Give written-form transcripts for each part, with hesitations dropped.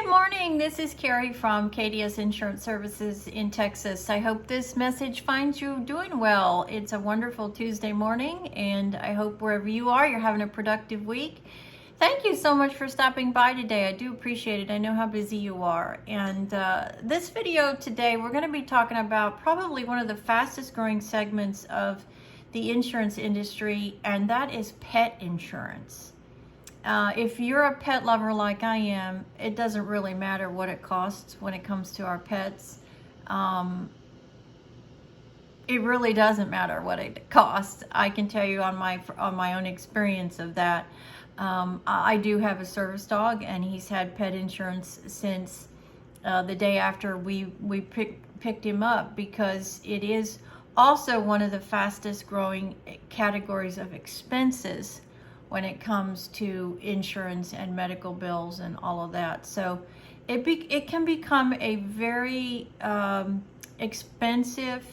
Good morning. This is Carrie from KDS Insurance Services in Texas. I hope this message finds you doing well. It's a wonderful Tuesday morning, and I hope wherever you are, you're having a productive week. Thank you so much for stopping by today. I do appreciate it. I know how busy you are. And this video today, we're going to be talking about probably one of the fastest growing segments of the insurance industry, and that is pet insurance. If you're a pet lover like I am, it doesn't really matter what it costs when it comes to our pets. It really doesn't matter what it costs. I can tell you on my own experience of that. I do have a service dog, and he's had pet insurance since the day after we picked him up, because it is also one of the fastest growing categories of expenses when it comes to insurance and medical bills and all of that. So it can become a very expensive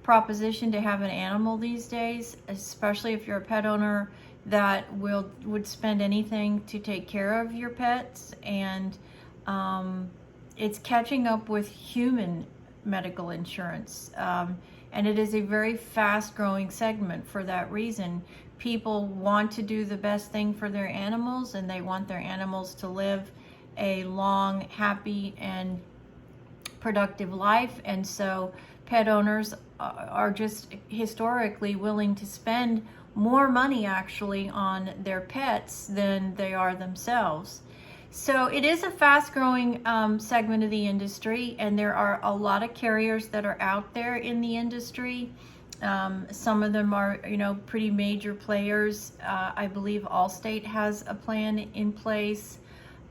proposition to have an animal these days, especially if you're a pet owner that would spend anything to take care of your pets. And it's catching up with human medical insurance. And it is a very fast growing segment for that reason. People want to do the best thing for their animals, and they want their animals to live a long, happy, and productive life. And so pet owners are just historically willing to spend more money actually on their pets than they are themselves. So it is a fast growing segment of the industry, and there are a lot of carriers that are out there in the industry. Some of them are, pretty major players. I believe Allstate has a plan in place.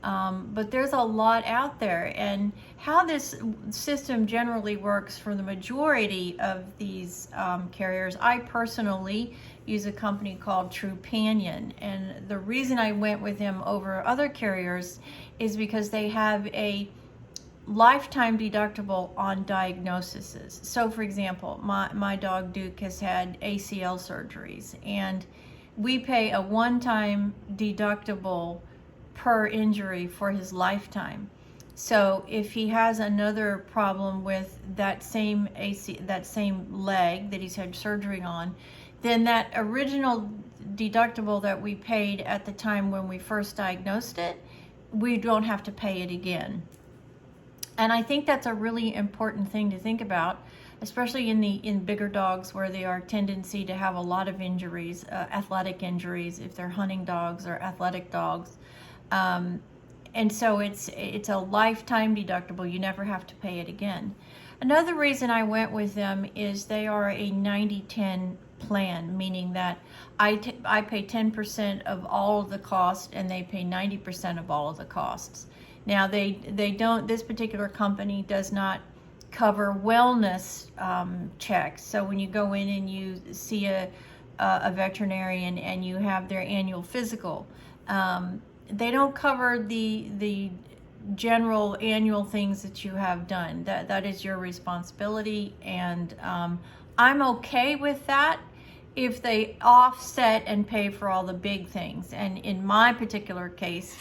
But there's a lot out there, and how this system generally works for the majority of these carriers. I personally use a company called Trupanion, and the reason I went with them over other carriers is because they have a lifetime deductible on diagnoses. So for example, my dog Duke has had ACL surgeries, and we pay a one-time deductible per injury for his lifetime. So if he has another problem with that same leg that he's had surgery on, then that original deductible that we paid at the time when we first diagnosed it, we don't have to pay it again. And I think that's a really important thing to think about, especially in bigger dogs where they are tendency to have a lot of injuries, athletic injuries, if they're hunting dogs or athletic dogs. And so it's a lifetime deductible. You never have to pay it again. Another reason I went with them is they are a 90-10 plan, meaning that I pay 10% of all of the cost, and they pay 90% of all of the costs. Now they don't, this particular company does not cover wellness checks. So when you go in and you see a veterinarian and you have their annual physical, they don't cover the general annual things that you have done. That is your responsibility, and I'm okay with that if they offset and pay for all the big things. And in my particular case,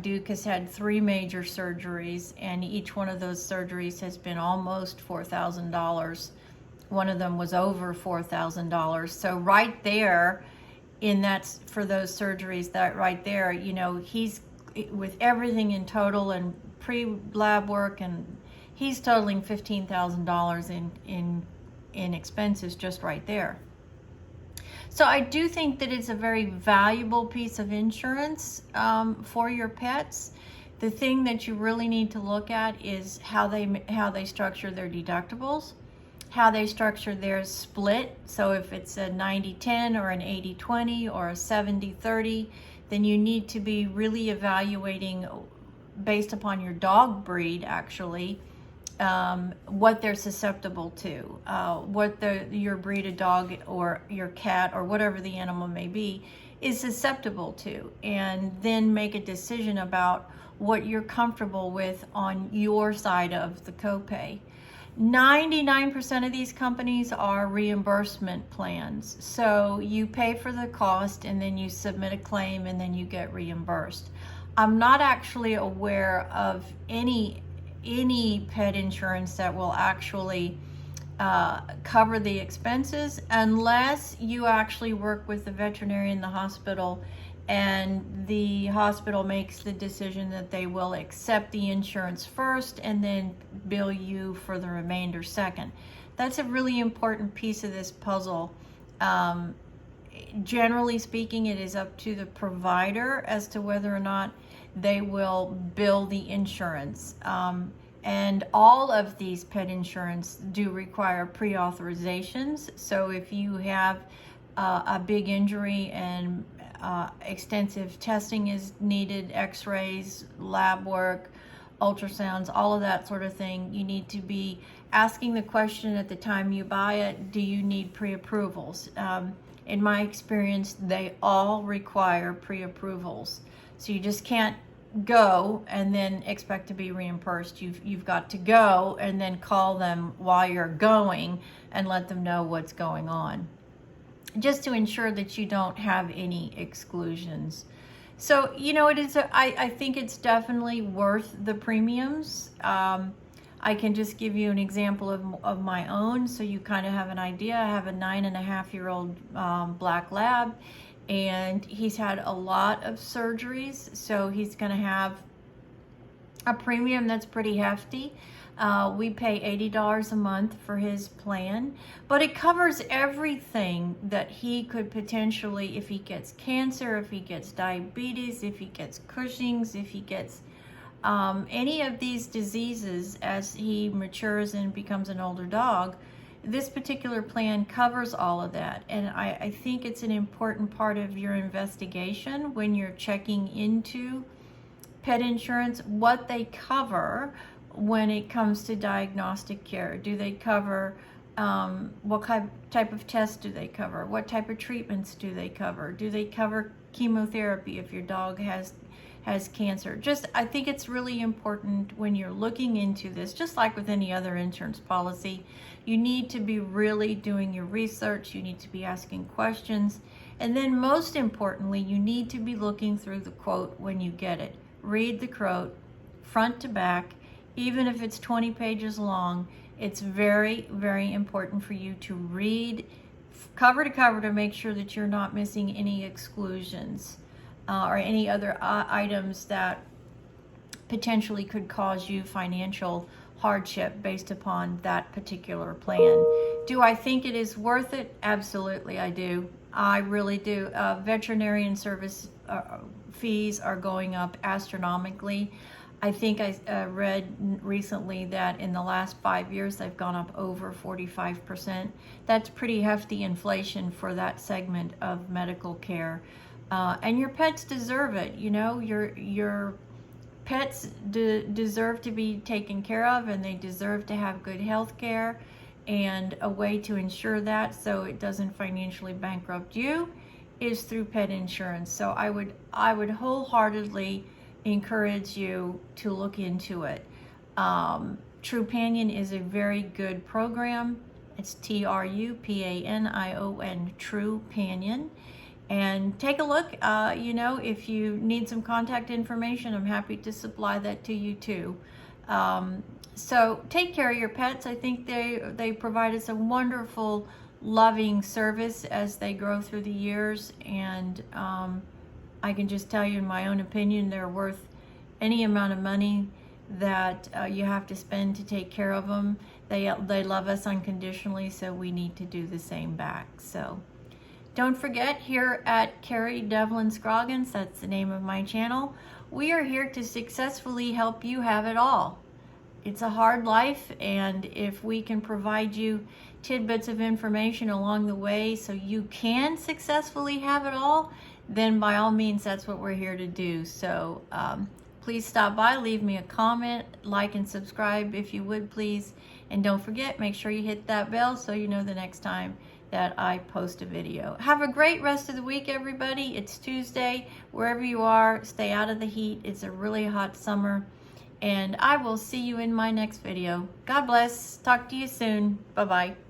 Duke has had 3 major surgeries, and each one of those surgeries has been almost $4,000. One of them was over $4,000. So right there, for those surgeries, that right there, he's with everything in total and pre-lab work, and he's totaling $15,000 in expenses just right there. So I do think that it's a very valuable piece of insurance for your pets. The thing that you really need to look at is how they structure their deductibles, how they structure their split. So if it's a 90-10 or an 80-20 or a 70-30, then you need to be really evaluating based upon your dog breed, actually, what they're susceptible to, what your breed of dog or your cat or whatever the animal may be is susceptible to, and then make a decision about what you're comfortable with on your side of the copay. 99% of these companies are reimbursement plans. So you pay for the cost, and then you submit a claim, and then you get reimbursed. I'm not actually aware of any pet insurance that will actually cover the expenses unless you actually work with the veterinarian in the hospital and the hospital makes the decision that they will accept the insurance first and then bill you for the remainder second. That's a really important piece of this puzzle. Generally speaking, it is up to the provider as to whether or not they will bill the insurance. And all of these pet insurance do require pre-authorizations. So if you have a big injury and extensive testing is needed, x-rays, lab work, ultrasounds, all of that sort of thing, you need to be asking the question at the time you buy it, do you need pre-approvals? In my experience, they all require pre-approvals. So you just can't go and then expect to be reimbursed. You've got to go and then call them while you're going and let them know what's going on, just to ensure that you don't have any exclusions. So, you know, I think it's definitely worth the premiums. I can just give you an example of my own so you kind of have an idea. I have a 9.5-year-old black lab, and he's had a lot of surgeries, so he's going to have a premium that's pretty hefty. We pay $80 a month for his plan, but it covers everything that he could potentially, if he gets cancer, if he gets diabetes, if he gets Cushing's, if he gets any of these diseases as he matures and becomes an older dog. This particular plan covers all of that, and I think it's an important part of your investigation when you're checking into pet insurance, what they cover when it comes to diagnostic care. Do they cover what type of tests do they cover? What type of treatments do they cover? Do they cover chemotherapy if your dog has cancer? Just, I think it's really important when you're looking into this, just like with any other insurance policy, you need to be really doing your research, you need to be asking questions, and then most importantly, you need to be looking through the quote when you get it. Read the quote front to back, even if it's 20 pages long. It's very, very important for you to read cover to cover to make sure that you're not missing any exclusions or any other items that potentially could cause you financial hardship based upon that particular plan. Do I think it is worth it? Absolutely, I do. I really do. Veterinarian service fees are going up astronomically. I think I read recently that in the last 5 years they've gone up over 45%. That's pretty hefty inflation for that segment of medical care. And your pets deserve it. You know, your pets deserve to be taken care of, and they deserve to have good health care, and a way to ensure that so it doesn't financially bankrupt you is through pet insurance. So I would wholeheartedly encourage you to look into it. Trupanion is a very good program. It's TRUPANION, Trupanion. And take a look. You know, if you need some contact information, I'm happy to supply that to you too. So take care of your pets. I think they provide us a wonderful, loving service as they grow through the years, and I can just tell you, in my own opinion, they're worth any amount of money that you have to spend to take care of them. They love us unconditionally, so we need to do the same back. So don't forget, here at Carrie Devlin Scroggins, that's the name of my channel, we are here to successfully help you have it all. It's a hard life, and if we can provide you tidbits of information along the way so you can successfully have it all, then by all means, that's what we're here to do. So please stop by, leave me a comment, like and subscribe if you would, please. And don't forget, make sure you hit that bell so you know the next time that I post a video. Have a great rest of the week, everybody. It's Tuesday. Wherever you are, stay out of the heat. It's a really hot summer. And I will see you in my next video. God bless. Talk to you soon. Bye-bye.